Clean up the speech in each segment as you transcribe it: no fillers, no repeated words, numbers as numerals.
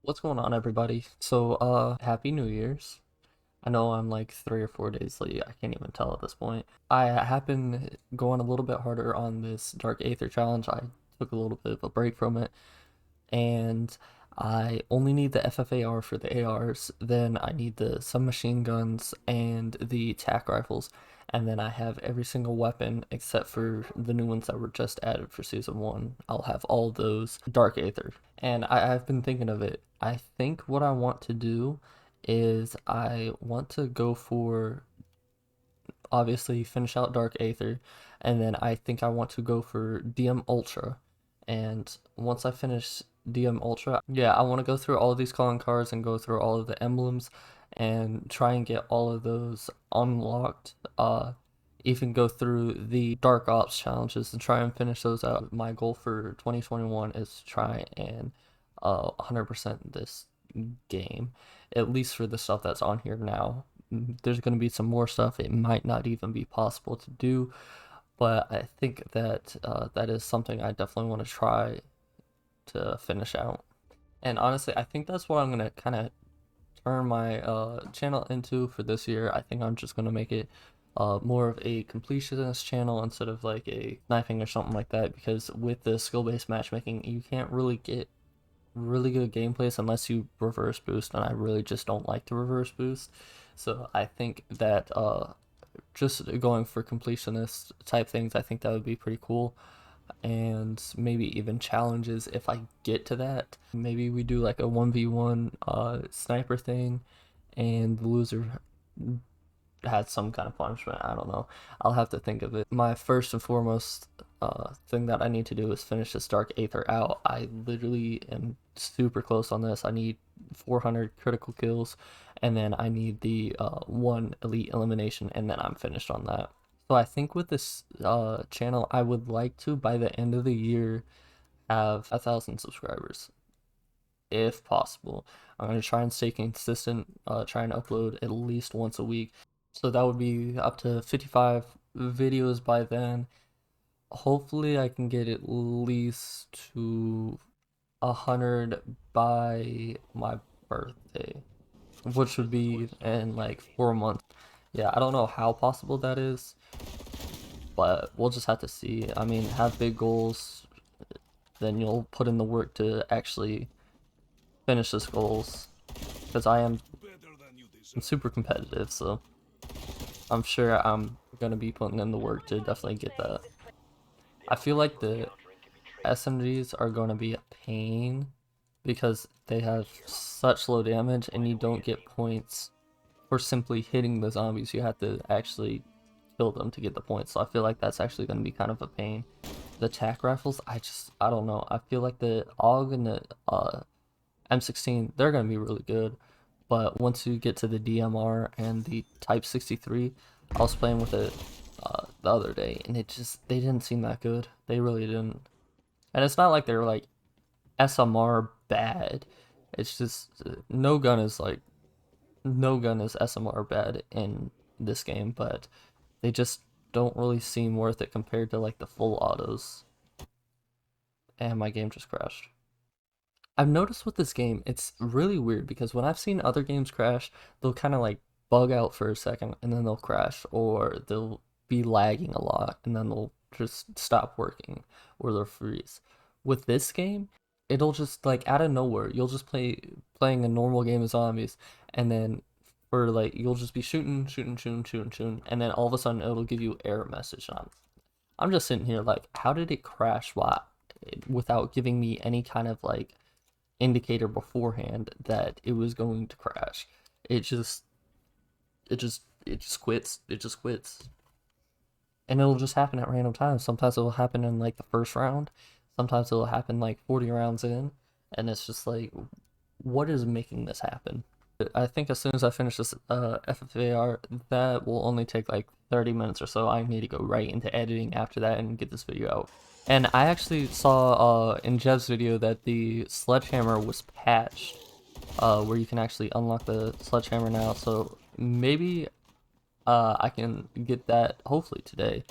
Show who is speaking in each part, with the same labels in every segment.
Speaker 1: What's going on, everybody? Happy New Year's. I know I'm like 3 or 4 days late. I can't even tell at this point. I have been going a little bit harder on this Dark Aether challenge. I took a little bit of a break from it, and I only need the FFAR for the ARs. Then I need the submachine guns and the tac rifles, and then I have every single weapon except for the new ones that were just added for season one. I'll have all those Dark Aether, and I've been thinking of it. I think what I want to do is I want to go for, obviously, finish out Dark Aether, and then I think I want to go for DM Ultra. And once I finish DM Ultra, yeah, I want to go through all of these calling cards and go through all of the emblems and try and get all of those unlocked. Even go through the Dark Ops challenges and try and finish those out. My goal for 2021 is to try and 100% this game, at least for the stuff that's on here now. There's going to be some more stuff it might not even be possible to do, but I think that that is something I definitely want to try to finish out. And honestly, I think that's what I'm going to kind of turn my channel into for this year. I think I'm just going to make it more of a completionist channel instead of like a knifing or something like that, because with the skill-based matchmaking, you can't really get really good gameplays unless you reverse boost, and I really just don't like to reverse boost. So I think that just going for completionist type things, I think that would be pretty cool. And maybe even challenges if I get to that. Maybe we do like a 1v1 sniper thing, and the loser had some kind of punishment. I don't know. I'll have to think of it. My first and foremost thing that I need to do is finish this Dark Aether out. I literally am super close on this. I need 400 critical kills, and then I need the one elite elimination, and then I'm finished on that. So I think with this channel, I would like to, by the end of the year, have 1,000 subscribers, if possible. I'm going to try and stay consistent, try and upload at least once a week. So that would be up to 55 videos by then. Hopefully I can get at least to 100 by my birthday, which would be in like 4 months. Yeah, I don't know how possible that is, but we'll just have to see. I mean, have big goals, then you'll put in the work to actually finish this goals, because I'm super competitive, so I'm sure I'm gonna be putting in the work to definitely get that. I feel like the SMGs are gonna be a pain because they have such low damage, and you don't get points for simply hitting the zombies. You have to actually kill them to get the points, so I feel like that's actually gonna be kind of a pain. The tac rifles, I don't know. I feel like the AUG and the M16, they're gonna be really good. But once you get to the DMR and the Type 63, I was playing with it the other day, and they didn't seem that good. They really didn't. And it's not like they're like SMR bad. It's just no gun is SMR bad in this game, but they just don't really seem worth it compared to like the full autos. And my game just crashed. I've noticed with this game, it's really weird because when I've seen other games crash, they'll kind of like bug out for a second and then they'll crash, or they'll be lagging a lot and then they'll just stop working, or they'll freeze. With this game, it'll just like out of nowhere, you'll just playing a normal game of zombies, and then for like you'll just be shooting, and then all of a sudden it'll give you error message. And I'm just sitting here like, how did it crash? Why? Without giving me any kind of like indicator beforehand that it was going to crash. It just quits. It just quits. And it'll just happen at random times. Sometimes it'll happen in like the first round. Sometimes it'll happen like 40 rounds in, and it's just like, what is making this happen? I think as soon as I finish this FFAR, that will only take like 30 minutes or so. I need to go right into editing after that and get this video out. And I actually saw in Jev's video that the sledgehammer was patched, where you can actually unlock the sledgehammer now. So maybe I can get that hopefully today.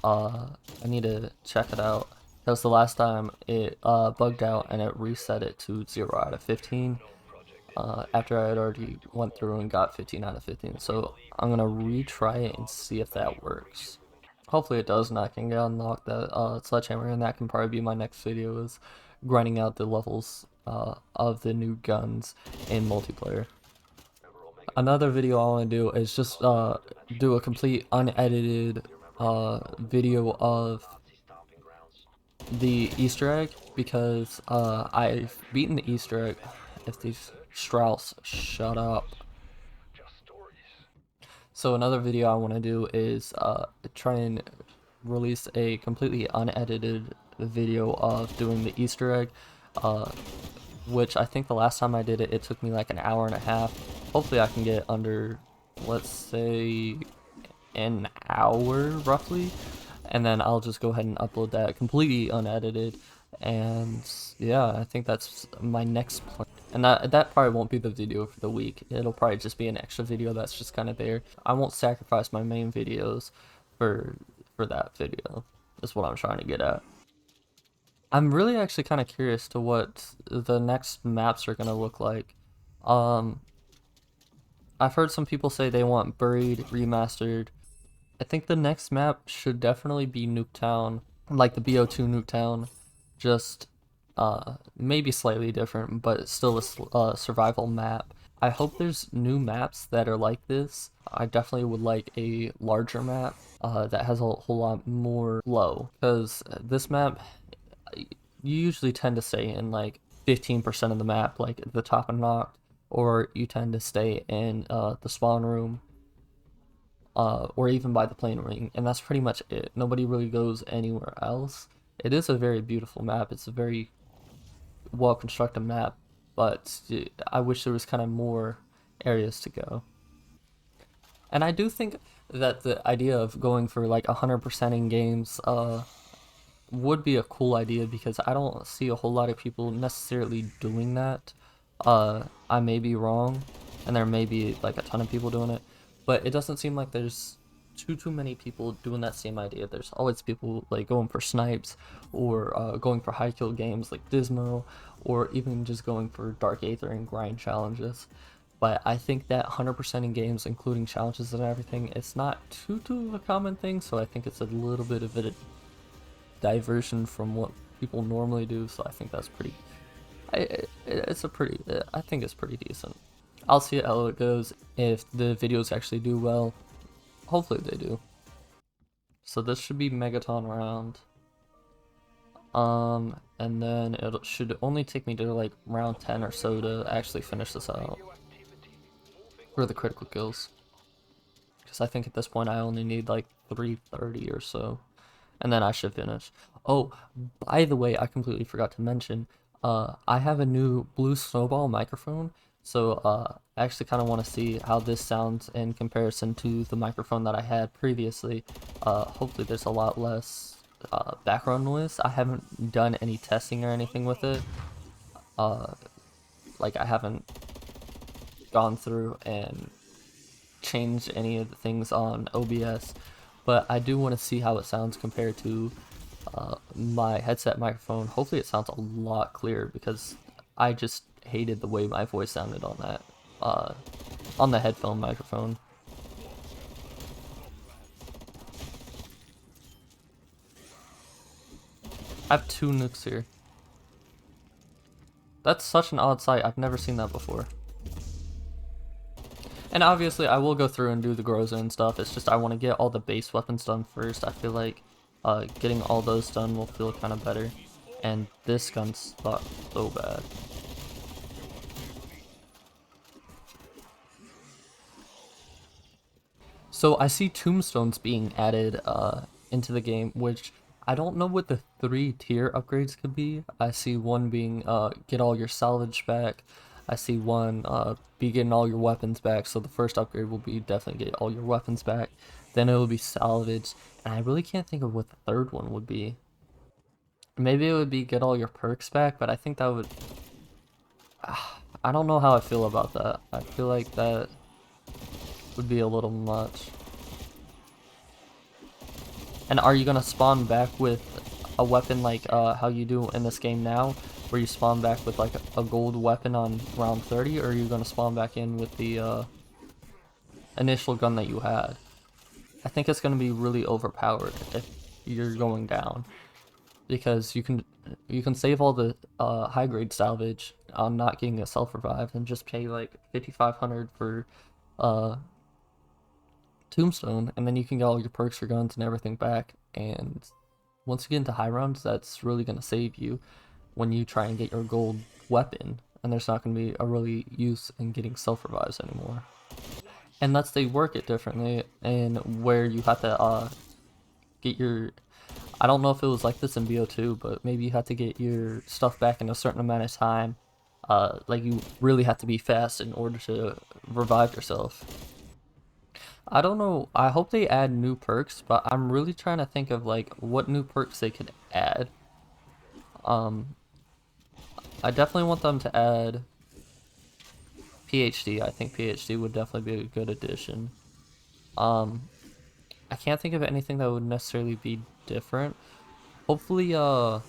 Speaker 1: I need to check it out That was the last time it bugged out and it reset it to 0 out of 15 after I had already went through and got 15 out of 15. So I'm gonna retry it and see if that works. Hopefully it does, and I can get unlocked that sledgehammer, and that can probably be my next video, is grinding out the levels of the new guns in multiplayer. Another video I want to do is just do a complete unedited video of the Easter egg, because I've beaten the Easter egg. If these Strauss shut up. So another video I want to do is try and release a completely unedited video of doing the Easter egg, which I think the last time I did it, it took me like an hour and a half. Hopefully I can get under, let's say, an hour roughly, and then I'll just go ahead and upload that completely unedited. And yeah, I think that's my next plan. And that probably won't be the video for the week. It'll probably just be an extra video that's just kind of there. I won't sacrifice my main videos for that video. That's what I'm trying to get at. I'm really actually kind of curious to what the next maps are gonna look like. I've heard some people say they want Buried remastered. I think the next map should definitely be Nuketown, like the BO2 Nuketown, just maybe slightly different, but still a survival map. I hope there's new maps that are like this. I definitely would like a larger map that has a whole lot more flow, because this map, you usually tend to stay in like 15% of the map, like at the top and Noct, or you tend to stay in the spawn room, or even by the plane ring, and that's pretty much it. Nobody really goes anywhere else. It is a very beautiful map. It's a very well constructed map, but I wish there was kind of more areas to go. And I do think that the idea of going for like 100% in games would be a cool idea, because I don't see a whole lot of people necessarily doing that. I may be wrong, and there may be like a ton of people doing it, but it doesn't seem like there's too many people doing that same idea. There's always people like going for snipes, or going for high kill games like Dismo, or even just going for Dark Aether and grind challenges. But I think that 100% in games, including challenges and everything, it's not too of a common thing, so I think it's a little bit of a diversion from what people normally do, so I think that's pretty, I think it's pretty decent. I'll see how it goes. If the videos actually do well, hopefully they do. So this should be Megaton round. And then it should only take me to like round 10 or so to actually finish this out for the critical kills, because I think at this point I only need like 330 or so, and then I should finish. Oh, by the way, I completely forgot to mention, I have a new Blue Snowball microphone, so I actually kind of want to see how this sounds in comparison to the microphone that I had previously. Hopefully there's a lot less background noise. I haven't done any testing or anything with it. Like I haven't gone through and changed any of the things on OBS, but I do want to see how it sounds compared to my headset microphone. Hopefully it sounds a lot clearer, because I just hated the way my voice sounded on that on the headphone microphone. I have 2 nukes here. That's such an odd sight. I've never seen that before. And obviously I will go through and do the Groza and stuff. It's just I want to get all the base weapons done first. I feel like getting all those done will feel kind of better. And this gun's so bad. So I see tombstones being added into the game, which I don't know what the 3 tier upgrades could be. I see one being get all your salvage back. I see one be getting all your weapons back. So the first upgrade will be definitely get all your weapons back. Then it will be salvage, and I really can't think of what the third one would be. Maybe it would be get all your perks back, but I think that would... I don't know how I feel about that. I feel like that would be a little much. And are you gonna spawn back with a weapon like how you do in this game now, where you spawn back with like a gold weapon on round 30, or are you gonna spawn back in with the initial gun that you had? I think it's gonna be really overpowered if you're going down, because you can save all the high grade salvage on not getting a self revive and just pay like 5,500 for tombstone, and then you can get all your perks, your guns, and everything back. And once you get into high rounds, that's really gonna save you when you try and get your gold weapon, and there's not gonna be a really use in getting self revives anymore. Unless they work it differently, and where you have to get your, I don't know if it was like this in BO2, but maybe you have to get your stuff back in a certain amount of time. Like you really have to be fast in order to revive yourself. I don't know, I hope they add new perks, but I'm really trying to think of like what new perks they could add. I definitely want them to add PhD. I think PhD would definitely be a good addition. I can't think of anything that would necessarily be different. Hopefully, I'm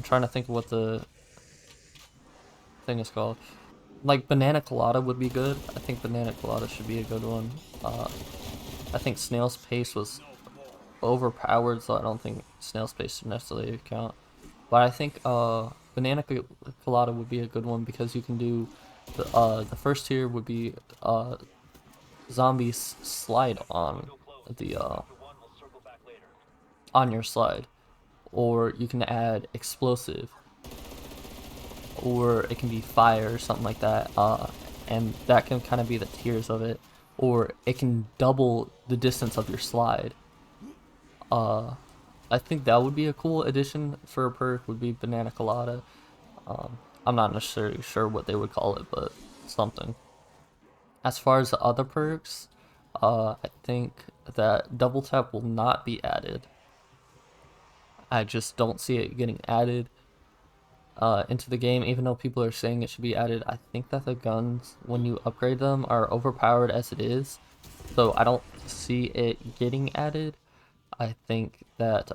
Speaker 1: trying to think of what the thing is called. Like Banana Colada would be good. I think Banana Colada should be a good one. I think Snail's Pace was overpowered, so I don't think Snail's Pace should necessarily count. But I think Banana Colada would be a good one, because you can do the first tier would be zombies slide on the on your slide, or you can add explosive, or it can be fire or something like that, and that can kind of be the tiers of it, or it can double the distance of your slide. I think that would be a cool addition for a perk, would be Banana Colada. I'm not necessarily sure what they would call it, but something. As far as the other perks, I think that double tap will not be added. I just don't see it getting added into the game, even though people are saying it should be added. I think that the guns, when you upgrade them, are overpowered as it is, so I don't see it getting added. I think that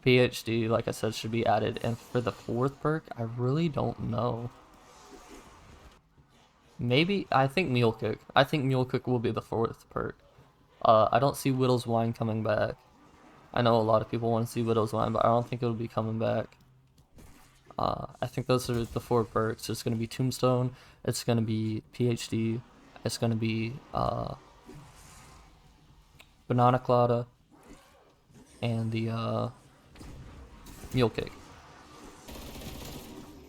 Speaker 1: PhD, like I said, should be added, and for the fourth perk, I really don't know. Maybe, I think Mule Kick. I think Mule Kick will be the fourth perk. I don't see Widow's Wine coming back. I know a lot of people want to see Widow's Wine, but I don't think it'll be coming back. I think those are the four perks. It's going to be Tombstone, it's going to be PhD, it's going to be Banana Colada, and the Mule Kick.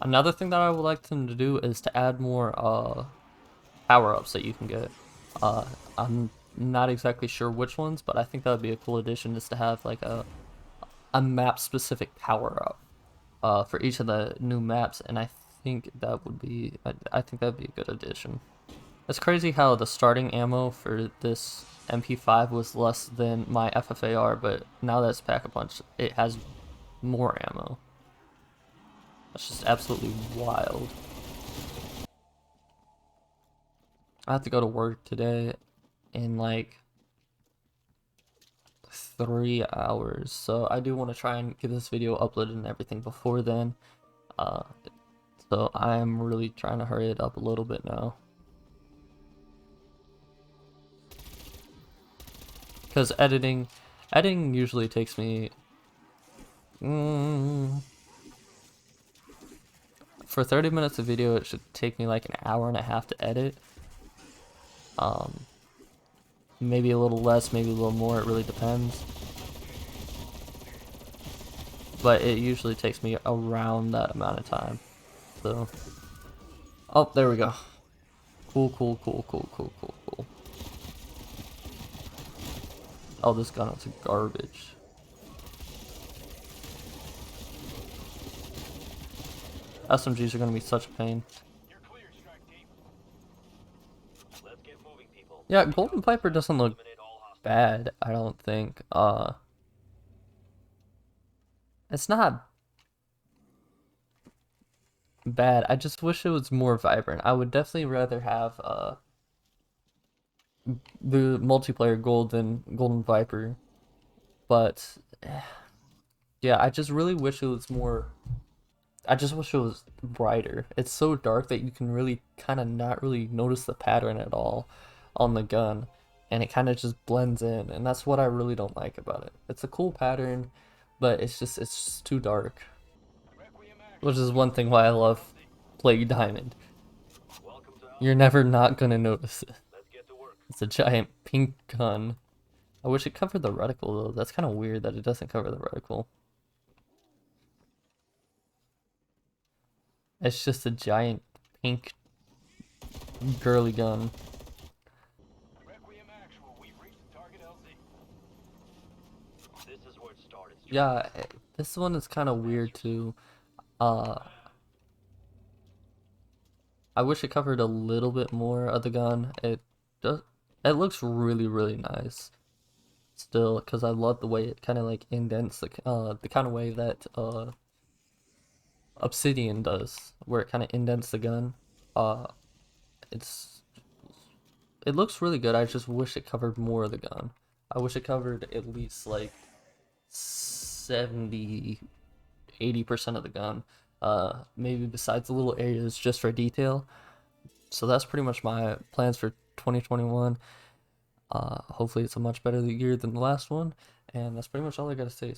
Speaker 1: Another thing that I would like them to do is to add more power-ups that you can get. I'm not exactly sure which ones, but I think that would be a cool addition, is to have like a map-specific power-up for each of the new maps, and I think that would be I think that would be a good addition. It's crazy how the starting ammo for this MP5 was less than my FFAR, but now that it's Pack-a-Punch, it has more ammo. That's just absolutely wild. I have to go to work today in like 3 hours, so I do want to try and get this video uploaded and everything before then. So I'm really trying to hurry it up a little bit now, because editing usually takes me for 30 minutes of video, it should take me like an hour and a half to edit. Maybe a little less, maybe a little more, it really depends. But it usually takes me around that amount of time. So, oh, there we go. Cool. Oh, this gun is garbage. SMGs are gonna be such a pain. Yeah, Golden Piper doesn't look bad, I don't think. It's not bad. I just wish it was more vibrant. I would definitely rather have the multiplayer Golden Viper, but yeah, I just really wish it was more. I just wish it was brighter. It's so dark that you can really kind of not really notice the pattern at all on the gun, and it kind of just blends in, and that's what I really don't like about it. It's a cool pattern, but it's just too dark, which is one thing why I love Plague Diamond. You're never not gonna notice it. It's a giant pink gun. I wish it covered the reticle though. That's kind of weird that it doesn't cover the reticle. It's just a giant pink girly gun. Yeah, this one is kind of weird too. Uh, I wish it covered a little bit more of the gun. Does. It looks really, really nice still, because I love the way it kind of like indents the kind of way that Obsidian does, where it kind of indents the gun. Uh, it's it looks really good. I just wish it covered more of the gun. I wish it covered at least like 70, 80% of the gun. Maybe besides the little areas just for detail. So that's pretty much my plans for 2021. Hopefully it's a much better year than the last one, and that's pretty much all I gotta say.